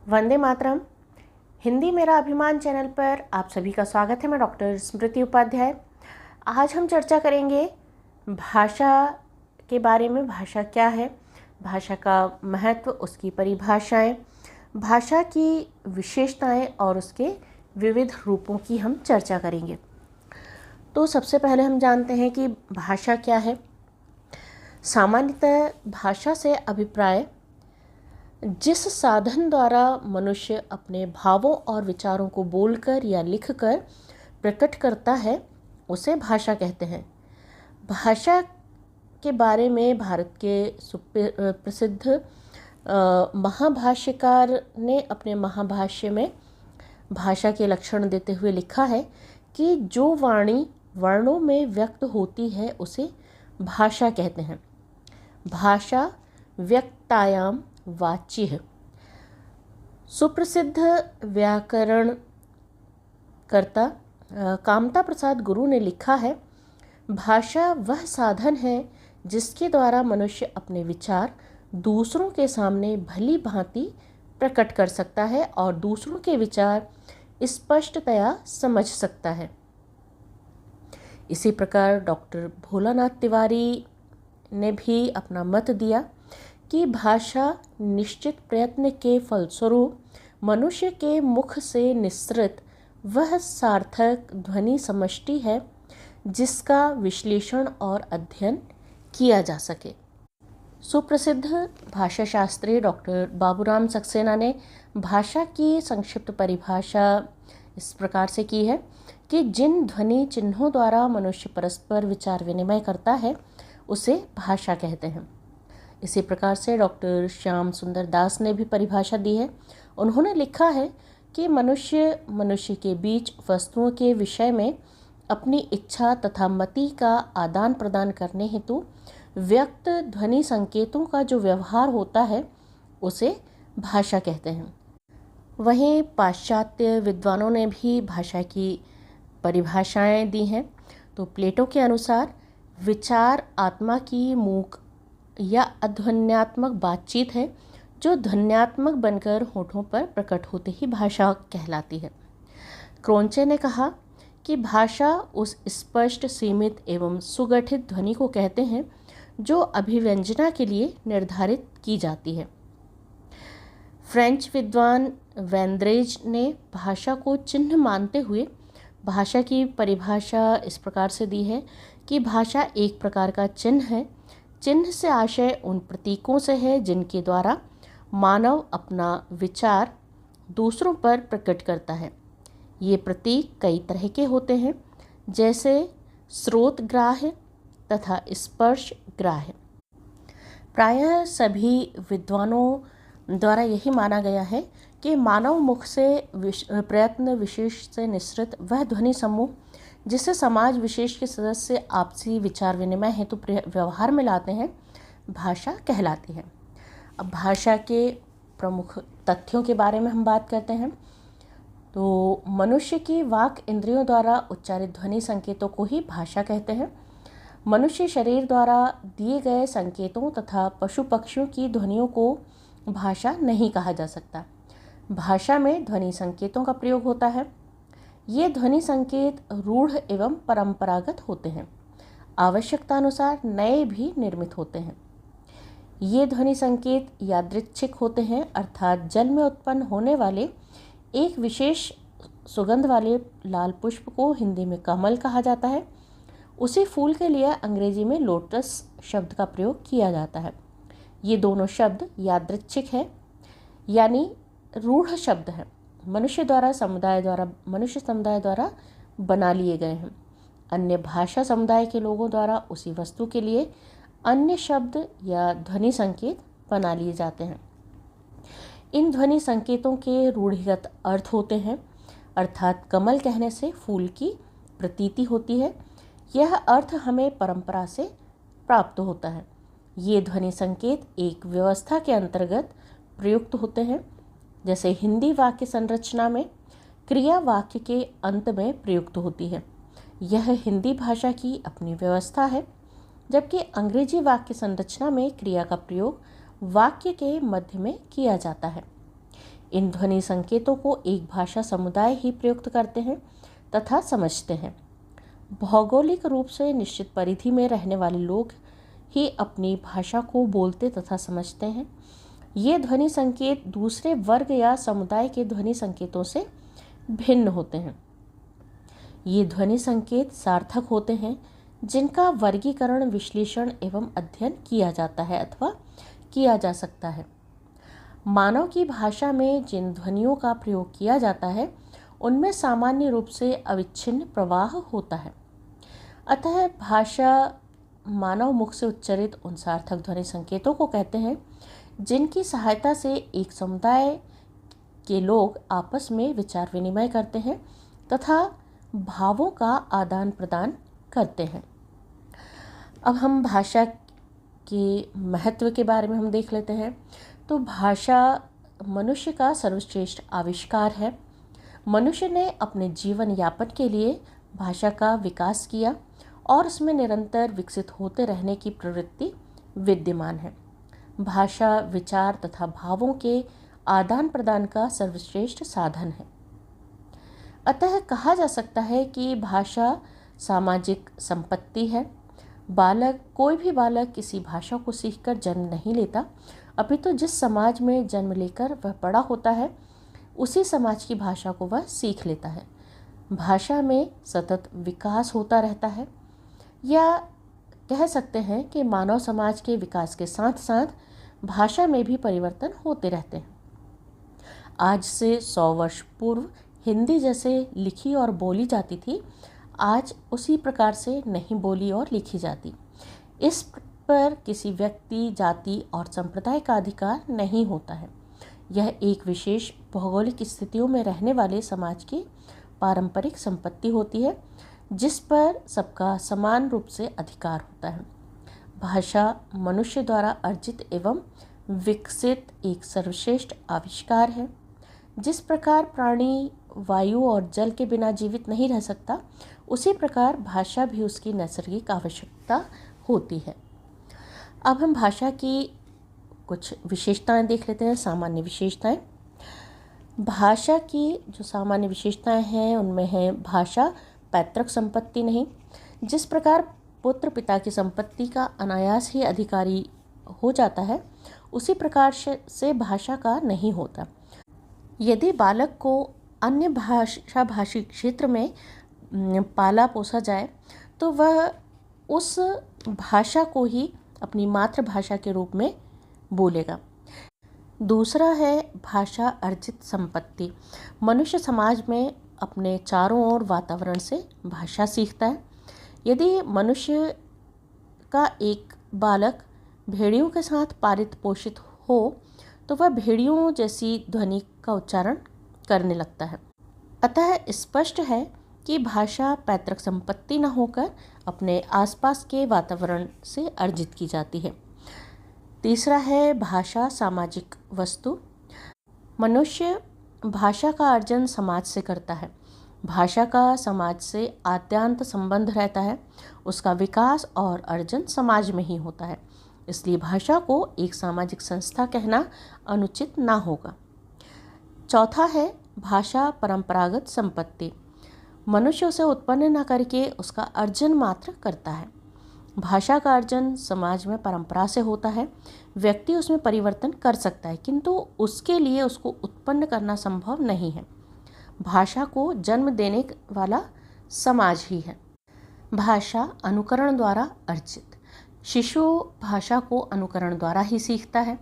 वंदे मातरम। हिंदी मेरा अभिमान चैनल पर आप सभी का स्वागत है। मैं डॉक्टर स्मृति उपाध्याय। आज हम चर्चा करेंगे भाषा के बारे में। भाषा क्या है, भाषा का महत्व, उसकी परिभाषाएं, भाषा की विशेषताएं और उसके विविध रूपों की हम चर्चा करेंगे। तो सबसे पहले हम जानते हैं कि भाषा क्या है। सामान्यतः भाषा से अभिप्राय जिस साधन द्वारा मनुष्य अपने भावों और विचारों को बोलकर या लिखकर प्रकट करता है उसे भाषा कहते हैं। भाषा के बारे में भारत के प्रसिद्ध महाभाष्यकार ने अपने महाभाष्य में भाषा के लक्षण देते हुए लिखा है कि जो वाणी वर्णों में व्यक्त होती है उसे भाषा कहते हैं। भाषा व्यक्तायाम वाच्य। सुप्रसिद्ध व्याकरण कर्ता कामता प्रसाद गुरु ने लिखा है, भाषा वह साधन है जिसके द्वारा मनुष्य अपने विचार दूसरों के सामने भली भांति प्रकट कर सकता है और दूसरों के विचार स्पष्टतया समझ सकता है। इसी प्रकार डॉक्टर भोलानाथ तिवारी ने भी अपना मत दिया कि भाषा निश्चित प्रयत्न के फलस्वरूप मनुष्य के मुख से निस्सृत वह सार्थक ध्वनि समष्टि है जिसका विश्लेषण और अध्ययन किया जा सके। सुप्रसिद्ध भाषा शास्त्री डॉक्टर बाबूराम सक्सेना ने भाषा की संक्षिप्त परिभाषा इस प्रकार से की है कि जिन ध्वनि चिन्हों द्वारा मनुष्य परस्पर विचार विनिमय करता है उसे भाषा कहते हैं। इसी प्रकार से डॉक्टर श्याम सुंदर दास ने भी परिभाषा दी है। उन्होंने लिखा है कि मनुष्य के बीच वस्तुओं के विषय में अपनी इच्छा तथा मति का आदान प्रदान करने हेतु व्यक्त ध्वनि संकेतों का जो व्यवहार होता है उसे भाषा कहते हैं। वहीं पाश्चात्य विद्वानों ने भी भाषा की परिभाषाएं दी हैं। तो प्लेटो के अनुसार विचार आत्मा की मूक या अध्वन्यात्मक बातचीत है जो ध्वन्यात्मक बनकर होठों पर प्रकट होते ही भाषा कहलाती है। क्रोंचे ने कहा कि भाषा उस स्पष्ट, सीमित एवं सुगठित ध्वनि को कहते हैं जो अभिव्यंजना के लिए निर्धारित की जाती है। फ्रेंच विद्वान वैंद्रेज ने भाषा को चिन्ह मानते हुए भाषा की परिभाषा इस प्रकार से दी है कि भाषा एक प्रकार का चिन्ह है। चिन्ह से आशय उन प्रतीकों से है जिनके द्वारा मानव अपना विचार दूसरों पर प्रकट करता है। ये प्रतीक कई तरह के होते हैं, जैसे स्रोत ग्राह्य तथा स्पर्श ग्राह्य। प्रायः सभी विद्वानों द्वारा यही माना गया है कि मानव मुख से प्रयत्न विशेष से निश्रित वह ध्वनि समूह जिसे समाज विशेष के सदस्य आपसी विचार विनिमय हेतु व्यवहार में लाते हैं, भाषा कहलाती है। अब भाषा के प्रमुख तथ्यों के बारे में हम बात करते हैं। तो मनुष्य की वाक इंद्रियों द्वारा उच्चारित ध्वनि संकेतों को ही भाषा कहते हैं। मनुष्य शरीर द्वारा दिए गए संकेतों तथा पशु पक्षियों की ध्वनियों को भाषा नहीं कहा जा सकता। भाषा में ध्वनि संकेतों का प्रयोग होता है। ये ध्वनि संकेत रूढ़ एवं परंपरागत होते हैं। आवश्यकतानुसार नए भी निर्मित होते हैं। ये ध्वनि संकेत यादृच्छिक होते हैं, अर्थात जल में उत्पन्न होने वाले एक विशेष सुगंध वाले लाल पुष्प को हिंदी में कमल कहा जाता है। उसी फूल के लिए अंग्रेजी में लोटस शब्द का प्रयोग किया जाता है। ये दोनों शब्द यादृच्छिक है यानी रूढ़ शब्द है, मनुष्य समुदाय द्वारा बना लिए गए हैं। अन्य भाषा समुदाय के लोगों द्वारा उसी वस्तु के लिए अन्य शब्द या ध्वनि संकेत बना लिए जाते हैं। इन ध्वनि संकेतों के रूढ़िगत अर्थ होते हैं, अर्थात कमल कहने से फूल की प्रतीति होती है। यह अर्थ हमें परंपरा से प्राप्त होता है। ये ध्वनि संकेत एक व्यवस्था के अंतर्गत प्रयुक्त होते हैं। जैसे हिंदी वाक्य संरचना में क्रिया वाक्य के अंत में प्रयुक्त होती है। यह हिंदी भाषा की अपनी व्यवस्था है, जबकि अंग्रेजी वाक्य संरचना में क्रिया का प्रयोग वाक्य के मध्य में किया जाता है। इन ध्वनि संकेतों को एक भाषा समुदाय ही प्रयुक्त करते हैं तथा समझते हैं। भौगोलिक रूप से निश्चित परिधि में रहने वाले लोग ही अपनी भाषा को बोलते तथा समझते हैं। ये ध्वनि संकेत दूसरे वर्ग या समुदाय के ध्वनि संकेतों से भिन्न होते हैं। ये ध्वनि संकेत सार्थक होते हैं जिनका वर्गीकरण, विश्लेषण एवं अध्ययन किया जाता है अथवा किया जा सकता है। मानव की भाषा में जिन ध्वनियों का प्रयोग किया जाता है उनमें सामान्य रूप से अविच्छिन्न प्रवाह होता है। अतः भाषा मानव मुख से उच्चारित उन सार्थक ध्वनि संकेतों को कहते हैं जिनकी सहायता से एक समुदाय के लोग आपस में विचार विनिमय करते हैं तथा भावों का आदान प्रदान करते हैं। अब हम भाषा के महत्व के बारे में हम देख लेते हैं। तो भाषा मनुष्य का सर्वश्रेष्ठ आविष्कार है। मनुष्य ने अपने जीवन यापन के लिए भाषा का विकास किया और उसमें निरंतर विकसित होते रहने की प्रवृत्ति विद्यमान है। भाषा विचार तथा भावों के आदान प्रदान का सर्वश्रेष्ठ साधन है। अतः कहा जा सकता है कि भाषा सामाजिक संपत्ति है। कोई भी बालक किसी भाषा को सीखकर जन्म नहीं लेता, अपितु जिस समाज में जन्म लेकर वह बड़ा होता है उसी समाज की भाषा को वह सीख लेता है। भाषा में सतत विकास होता रहता है, या कह सकते हैं कि मानव समाज के विकास के साथ साथ भाषा में भी परिवर्तन होते रहते हैं। आज से 100 वर्ष पूर्व हिंदी जैसे लिखी और बोली जाती थी, आज उसी प्रकार से नहीं बोली और लिखी जाती। इस पर किसी व्यक्ति, जाति और संप्रदाय का अधिकार नहीं होता है। यह एक विशेष भौगोलिक स्थितियों में रहने वाले समाज की पारंपरिक संपत्ति होती है जिस पर सबका समान रूप से अधिकार होता है। भाषा मनुष्य द्वारा अर्जित एवं विकसित एक सर्वश्रेष्ठ आविष्कार है। जिस प्रकार प्राणी वायु और जल के बिना जीवित नहीं रह सकता, उसी प्रकार भाषा भी उसकी नैसर्गिक आवश्यकता होती है। अब हम भाषा की कुछ विशेषताएं देख लेते हैं, सामान्य विशेषताएं। भाषा की जो सामान्य विशेषताएं हैं उनमें है भाषा पैतृक संपत्ति नहीं। जिस प्रकार पुत्र पिता की संपत्ति का अनायास ही अधिकारी हो जाता है, उसी प्रकार से भाषा का नहीं होता। यदि बालक को अन्य भाषी क्षेत्र में पाला पोसा जाए तो वह उस भाषा को ही अपनी मातृभाषा के रूप में बोलेगा। दूसरा है भाषा अर्जित संपत्ति। मनुष्य समाज में अपने चारों ओर वातावरण से भाषा सीखता है। यदि मनुष्य का एक बालक भेड़ियों के साथ पालित पोषित हो तो वह भेड़ियों जैसी ध्वनि का उच्चारण करने लगता है। अतः स्पष्ट है कि भाषा पैतृक संपत्ति न होकर अपने आसपास के वातावरण से अर्जित की जाती है। तीसरा है भाषा सामाजिक वस्तु। मनुष्य भाषा का अर्जन समाज से करता है। भाषा का समाज से आद्यांत संबंध रहता है। उसका विकास और अर्जन समाज में ही होता है। इसलिए भाषा को एक सामाजिक संस्था कहना अनुचित ना होगा। चौथा है भाषा परंपरागत संपत्ति। मनुष्य उसे उत्पन्न न करके उसका अर्जन मात्र करता है। भाषा का अर्जन समाज में परंपरा से होता है। व्यक्ति उसमें परिवर्तन कर सकता है, किंतु उसके लिए उसको उत्पन्न करना संभव नहीं है। भाषा को जन्म देने वाला समाज ही है। भाषा अनुकरण द्वारा अर्जित। शिशु भाषा को अनुकरण द्वारा ही सीखता है।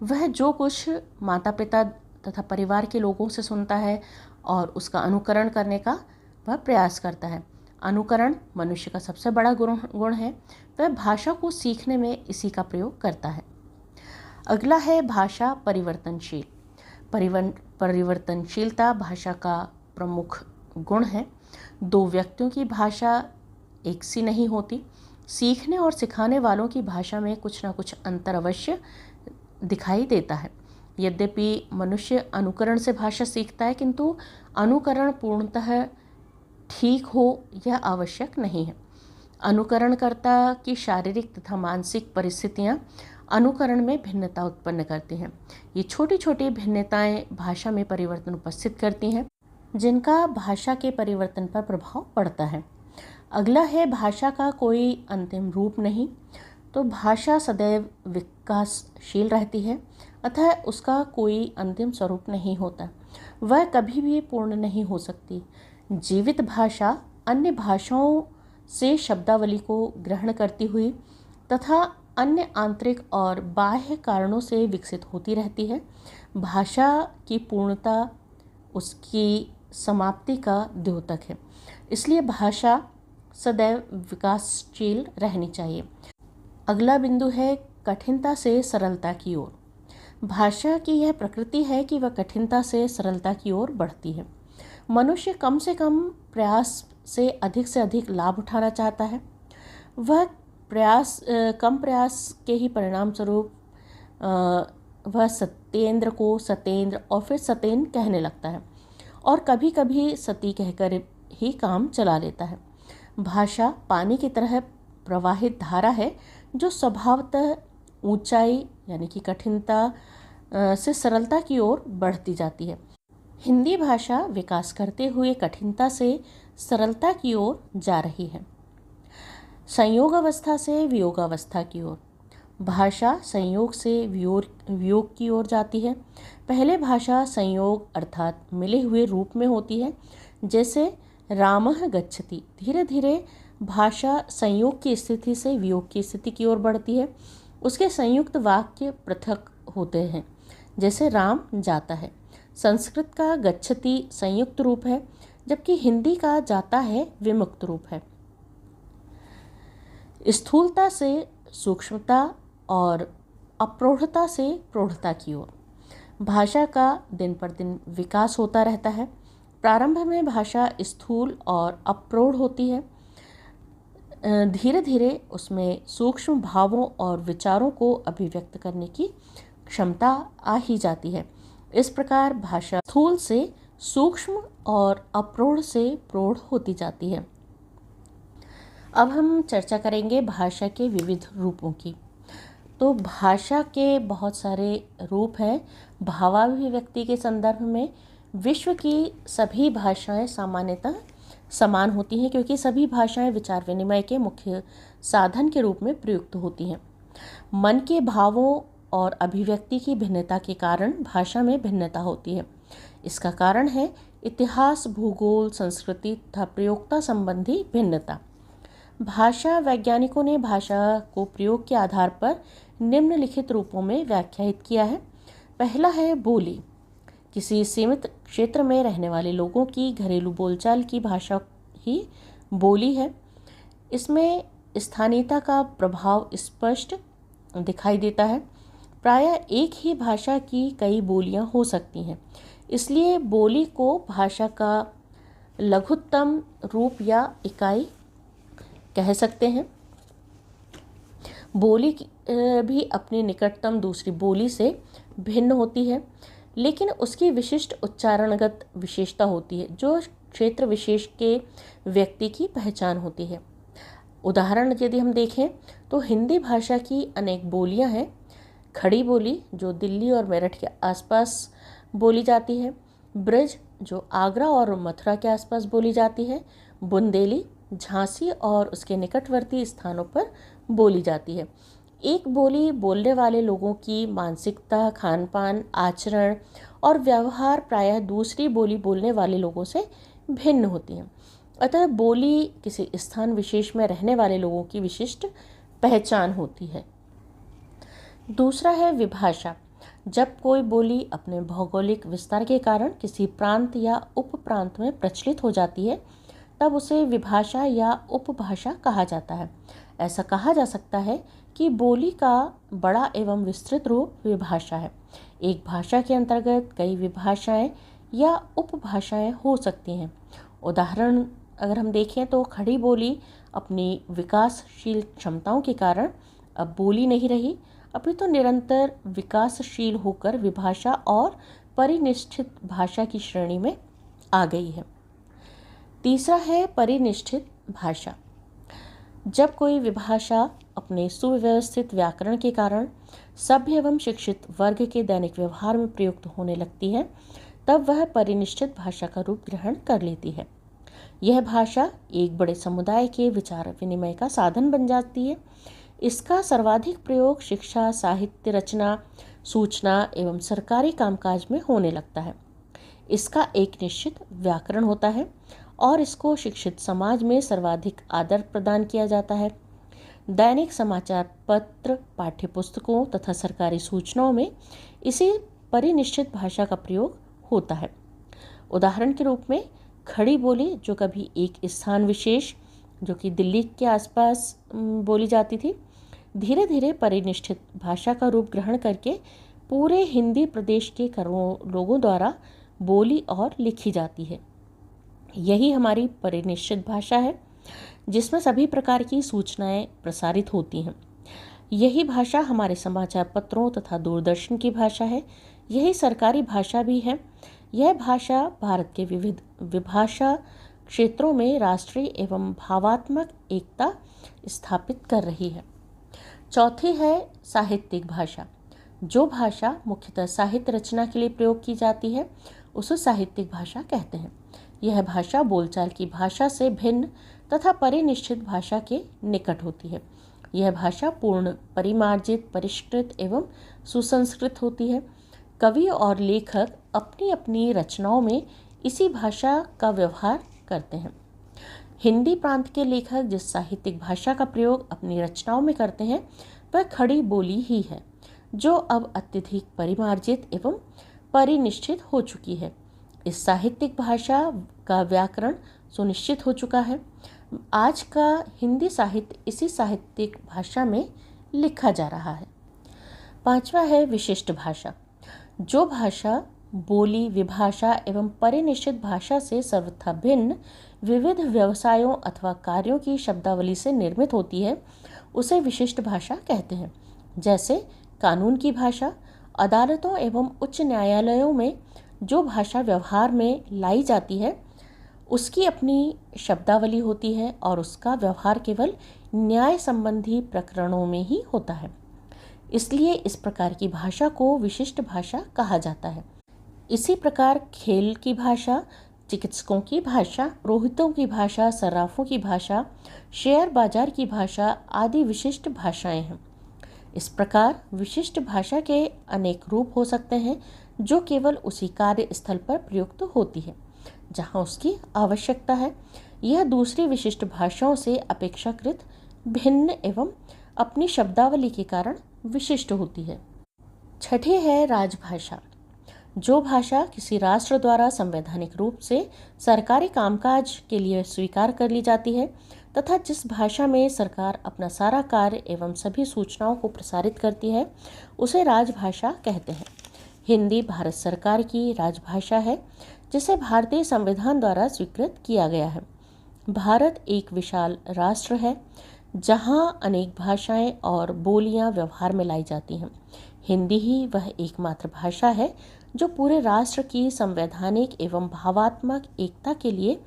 वह जो कुछ माता पिता तथा परिवार के लोगों से सुनता है और उसका अनुकरण करने का वह प्रयास करता है। अनुकरण मनुष्य का सबसे बड़ा गुण है। वह भाषा को सीखने में इसी का प्रयोग करता है। अगला है भाषा परिवर्तनशील। परिवर्तनशीलता भाषा का प्रमुख गुण है। दो व्यक्तियों की भाषा एक सी नहीं होती। सीखने और सिखाने वालों की भाषा में कुछ न कुछ अंतर अवश्य दिखाई देता है। यद्यपि मनुष्य अनुकरण से भाषा सीखता है, किंतु अनुकरण पूर्णतः ठीक हो यह आवश्यक नहीं है। अनुकरणकर्ता की शारीरिक तथा मानसिक परिस्थितियाँ अनुकरण में भिन्नता उत्पन्न करते हैं। ये छोटी छोटी भिन्नताएं भाषा में परिवर्तन उपस्थित करती हैं, जिनका भाषा के परिवर्तन पर प्रभाव पड़ता है। अगला है भाषा का कोई अंतिम रूप नहीं। तो भाषा सदैव विकासशील रहती है, अतः उसका कोई अंतिम स्वरूप नहीं होता। वह कभी भी पूर्ण नहीं हो सकती। जीवित भाषा अन्य भाषाओं से शब्दावली को ग्रहण करती हुई तथा अन्य आंतरिक और बाह्य कारणों से विकसित होती रहती है। भाषा की पूर्णता उसकी समाप्ति का द्योतक है, इसलिए भाषा सदैव विकासशील रहनी चाहिए। अगला बिंदु है कठिनता से सरलता की ओर। भाषा की यह प्रकृति है कि वह कठिनता से सरलता की ओर बढ़ती है। मनुष्य कम से कम प्रयास से अधिक लाभ उठाना चाहता है। वह कम प्रयास के ही परिणाम स्वरूप वह सत्येंद्र को सतेंद्र और फिर सतेन कहने लगता है और कभी कभी सती कहकर ही काम चला लेता है। भाषा पानी की तरह प्रवाहित धारा है जो स्वभावतः ऊंचाई यानी कि कठिनता से सरलता की ओर बढ़ती जाती है। हिंदी भाषा विकास करते हुए कठिनता से सरलता की ओर जा रही है। संयोग अवस्था से वियोग अवस्था की ओर। भाषा संयोग से वियोग की ओर जाती है। पहले भाषा संयोग अर्थात मिले हुए रूप में होती है, जैसे रामः गच्छति। धीरे धीरे भाषा संयोग की स्थिति से वियोग की स्थिति की ओर बढ़ती है। उसके संयुक्त वाक्य पृथक होते हैं, जैसे राम जाता है। संस्कृत का गच्छति संयुक्त रूप है, जबकि हिंदी का जाता है विमुक्त रूप है। स्थूलता से सूक्ष्मता और अप्रौढ़ता से प्रौढ़ता की ओर। भाषा का दिन पर दिन विकास होता रहता है। प्रारंभ में भाषा स्थूल और अप्रौढ़ होती है। धीरे धीरे उसमें सूक्ष्म भावों और विचारों को अभिव्यक्त करने की क्षमता आ ही जाती है। इस प्रकार भाषा स्थूल से सूक्ष्म और अप्रौढ़ से प्रौढ़ होती जाती है। अब हम चर्चा करेंगे भाषा के विविध रूपों की। तो भाषा के बहुत सारे रूप हैं। भावाभिव्यक्ति के संदर्भ में विश्व की सभी भाषाएं सामान्यतः समान होती हैं, क्योंकि सभी भाषाएं विचार विनिमय के मुख्य साधन के रूप में प्रयुक्त होती हैं। मन के भावों और अभिव्यक्ति की भिन्नता के कारण भाषा में भिन्नता होती है। इसका कारण है इतिहास, भूगोल, संस्कृति तथा प्रयोक्ता संबंधी भिन्नता। भाषा वैज्ञानिकों ने भाषा को प्रयोग के आधार पर निम्नलिखित रूपों में व्याख्यायित किया है। पहला है बोली। किसी सीमित क्षेत्र में रहने वाले लोगों की घरेलू बोलचाल की भाषा ही बोली है। इसमें स्थानीयता का प्रभाव स्पष्ट दिखाई देता है। प्रायः एक ही भाषा की कई बोलियां हो सकती हैं, इसलिए बोली को भाषा का लघुत्तम रूप या इकाई कह सकते हैं। बोली भी अपनी निकटतम दूसरी बोली से भिन्न होती है, लेकिन उसकी विशिष्ट उच्चारणगत विशेषता होती है जो क्षेत्र विशेष के व्यक्ति की पहचान होती है। उदाहरण यदि हम देखें तो हिंदी भाषा की अनेक बोलियां हैं। खड़ी बोली जो दिल्ली और मेरठ के आसपास बोली जाती है। ब्रज जो आगरा और मथुरा के आसपास बोली जाती है। बुंदेली झांसी और उसके निकटवर्ती स्थानों पर बोली जाती है। एक बोली बोलने वाले लोगों की मानसिकता, खान पान, आचरण और व्यवहार प्रायः दूसरी बोली बोलने वाले लोगों से भिन्न होती है। अतः बोली किसी स्थान विशेष में रहने वाले लोगों की विशिष्ट पहचान होती है। दूसरा है विभाषा। जब कोई बोली अपने भौगोलिक विस्तार के कारण किसी प्रांत या उपप्रांत में प्रचलित हो जाती है, तब उसे विभाषा या उपभाषा कहा जाता है। ऐसा कहा जा सकता है कि बोली का बड़ा एवं विस्तृत रूप विभाषा है। एक भाषा के अंतर्गत कई विभाषाएं या उपभाषाएं हो सकती हैं। उदाहरण अगर हम देखें तो खड़ी बोली अपनी विकासशील क्षमताओं के कारण अब बोली नहीं रही, अपितु निरंतर विकासशील होकर विभाषा और परिनिष्ठित भाषा की श्रेणी में आ गई है। तीसरा है परिनिष्ठित भाषा। जब कोई विभाषा अपने सुव्यवस्थित व्याकरण के कारण सभ्य एवं शिक्षित वर्ग के दैनिक व्यवहार में प्रयुक्त होने लगती है, तब वह परिनिष्ठित भाषा का रूप ग्रहण कर लेती है। यह भाषा एक बड़े समुदाय के विचार विनिमय का साधन बन जाती है। इसका सर्वाधिक प्रयोग शिक्षा, साहित्य रचना, सूचना एवं सरकारी कामकाज में होने लगता है। इसका एक निश्चित व्याकरण होता है और इसको शिक्षित समाज में सर्वाधिक आदर प्रदान किया जाता है। दैनिक समाचार पत्र, पाठ्यपुस्तकों तथा सरकारी सूचनाओं में इसी परिनिश्चित भाषा का प्रयोग होता है। उदाहरण के रूप में खड़ी बोली, जो कभी एक स्थान विशेष जो कि दिल्ली के आसपास बोली जाती थी, धीरे धीरे परिनिष्ठित भाषा का रूप ग्रहण करके पूरे हिंदी प्रदेश के करोड़ों लोगों द्वारा बोली और लिखी जाती है। यही हमारी परिनिश्चित भाषा है, जिसमें सभी प्रकार की सूचनाएं प्रसारित होती हैं। यही भाषा हमारे समाचार पत्रों तथा दूरदर्शन की भाषा है। यही सरकारी भाषा भी है। यह भाषा भारत के विविध विभाषा क्षेत्रों में राष्ट्रीय एवं भावात्मक एकता स्थापित कर रही है। चौथी है साहित्यिक भाषा। जो भाषा मुख्यतः साहित्य रचना के लिए प्रयोग की जाती है उसे साहित्यिक भाषा कहते हैं। यह भाषा बोलचाल की भाषा से भिन्न तथा परिनिश्चित भाषा के निकट होती है। यह भाषा पूर्ण, परिमार्जित, परिष्कृत एवं सुसंस्कृत होती है। कवि और लेखक अपनी अपनी रचनाओं में इसी भाषा का व्यवहार करते हैं। हिंदी प्रांत के लेखक जिस साहित्यिक भाषा का प्रयोग अपनी रचनाओं में करते हैं वह खड़ी बोली ही है, जो अब अत्यधिक परिमार्जित एवं परिनिश्चित हो चुकी है। इस साहित्यिक भाषा का व्याकरण सुनिश्चित हो चुका है। आज का हिंदी साहित्य इसी साहित्यिक भाषा में लिखा जा रहा है। पांचवा है विशिष्ट भाषा। जो भाषा बोली, विभाषा एवं परिनिश्चित भाषा से सर्वथा भिन्न विविध व्यवसायों अथवा कार्यों की शब्दावली से निर्मित होती है उसे विशिष्ट भाषा कहते हैं। जैसे कानून की भाषा, अदालतों एवं उच्च न्यायालयों में जो भाषा व्यवहार में लाई जाती है उसकी अपनी शब्दावली होती है और उसका व्यवहार केवल न्याय संबंधी प्रकरणों में ही होता है। इसलिए इस प्रकार की भाषा को विशिष्ट भाषा कहा जाता है। इसी प्रकार खेल की भाषा, चिकित्सकों की भाषा, पुरोहितों की भाषा, सर्राफों की भाषा, शेयर बाजार की भाषा आदि विशिष्ट भाषाएं हैं। इस प्रकार विशिष्ट भाषा के अनेक रूप हो सकते हैं जो केवल उसी कार्य स्थल पर प्रयुक्त होती है जहां उसकी आवश्यकता है। यह दूसरी विशिष्ट भाषाओं से अपेक्षाकृत भिन्न एवं अपनी शब्दावली के कारण विशिष्ट होती है। छठी है राजभाषा। जो भाषा किसी राष्ट्र द्वारा संवैधानिक रूप से सरकारी कामकाज के लिए स्वीकार कर ली जाती है तथा जिस भाषा में सरकार अपना सारा कार्य एवं सभी सूचनाओं को प्रसारित करती है उसे राजभाषा कहते हैं। हिंदी भारत सरकार की राजभाषा है जिसे भारतीय संविधान द्वारा स्वीकृत किया गया है। भारत एक विशाल राष्ट्र है जहां अनेक भाषाएं और बोलियां व्यवहार में लाई जाती हैं। हिंदी ही वह एकमात्र भाषा है जो पूरे राष्ट्र की संवैधानिक एवं भावात्मक एकता के लिए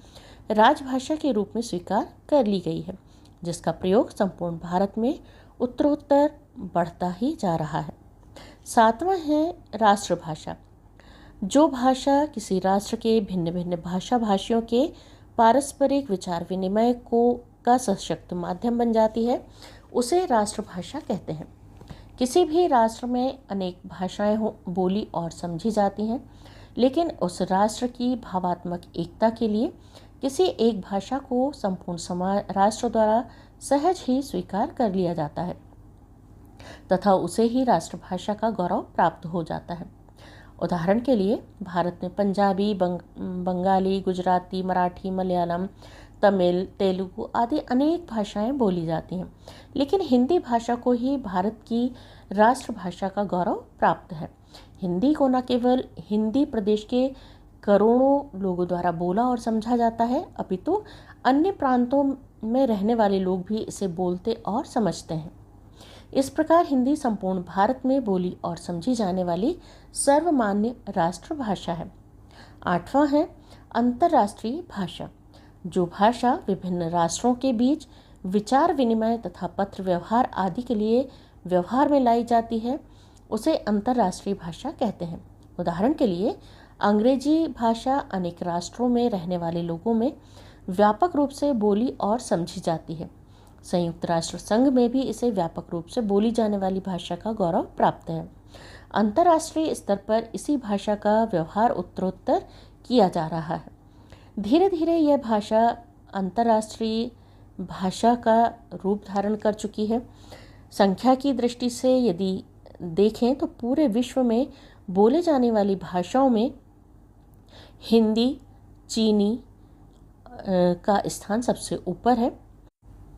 राजभाषा के रूप में स्वीकार कर ली गई है, जिसका प्रयोग संपूर्ण भारत में उत्तरोत्तर बढ़ता ही जा रहा है। सातवां है राष्ट्रभाषा। जो भाषा किसी राष्ट्र के भिन्न भिन्न भाषा भाषियों के पारस्परिक विचार विनिमय का सशक्त माध्यम बन जाती है उसे राष्ट्रभाषा कहते हैं। किसी भी राष्ट्र में अनेक भाषाएं बोली और समझी जाती हैं, लेकिन उस राष्ट्र की भावात्मक एकता के लिए किसी एक भाषा को संपूर्ण राष्ट्र द्वारा सहज ही स्वीकार कर लिया जाता है तथा उसे ही राष्ट्रभाषा का गौरव प्राप्त हो जाता है। उदाहरण के लिए भारत में पंजाबी, बंगाली, गुजराती, मराठी, मलयालम, तमिल, तेलुगु आदि अनेक भाषाएं बोली जाती हैं, लेकिन हिंदी भाषा को ही भारत की राष्ट्रभाषा का गौरव प्राप्त है। हिंदी को न केवल हिंदी प्रदेश के करोड़ों लोगों द्वारा बोला और समझा जाता है, अपितु अन्य प्रांतों में रहने वाले लोग भी इसे बोलते और समझते हैं। इस प्रकार हिंदी संपूर्ण भारत में बोली और समझी जाने वाली सर्वमान्य राष्ट्रभाषा है। आठवां है अंतर्राष्ट्रीय भाषा। जो भाषा विभिन्न राष्ट्रों के बीच विचार विनिमय तथा पत्र व्यवहार आदि के लिए व्यवहार में लाई जाती है, उसे अंतर्राष्ट्रीय भाषा कहते हैं। उदाहरण के लिए अंग्रेजी भाषा अनेक राष्ट्रों में रहने वाले लोगों में व्यापक रूप से बोली और समझी जाती है। संयुक्त राष्ट्र संघ में भी इसे व्यापक रूप से बोली जाने वाली भाषा का गौरव प्राप्त है। अंतर्राष्ट्रीय स्तर पर इसी भाषा का व्यवहार उत्तरोत्तर किया जा रहा है। धीरे धीरे यह भाषा अंतर्राष्ट्रीय भाषा का रूप धारण कर चुकी है। संख्या की दृष्टि से यदि देखें तो पूरे विश्व में बोले जाने वाली भाषाओं में हिंदी, चीनी का स्थान सबसे ऊपर है,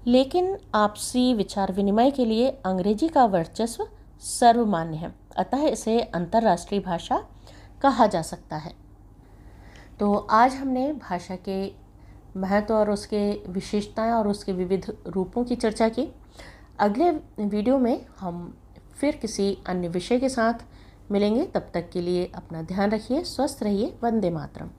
लेकिन आपसी विचार विनिमय के लिए अंग्रेजी का वर्चस्व सर्वमान्य है, अतः इसे अंतर्राष्ट्रीय भाषा कहा जा सकता है। तो आज हमने भाषा के महत्व और उसके विशेषताएं और उसके विविध रूपों की चर्चा की। अगले वीडियो में हम फिर किसी अन्य विषय के साथ मिलेंगे। तब तक के लिए अपना ध्यान रखिए, स्वस्थ रहिए। वंदे मातरम।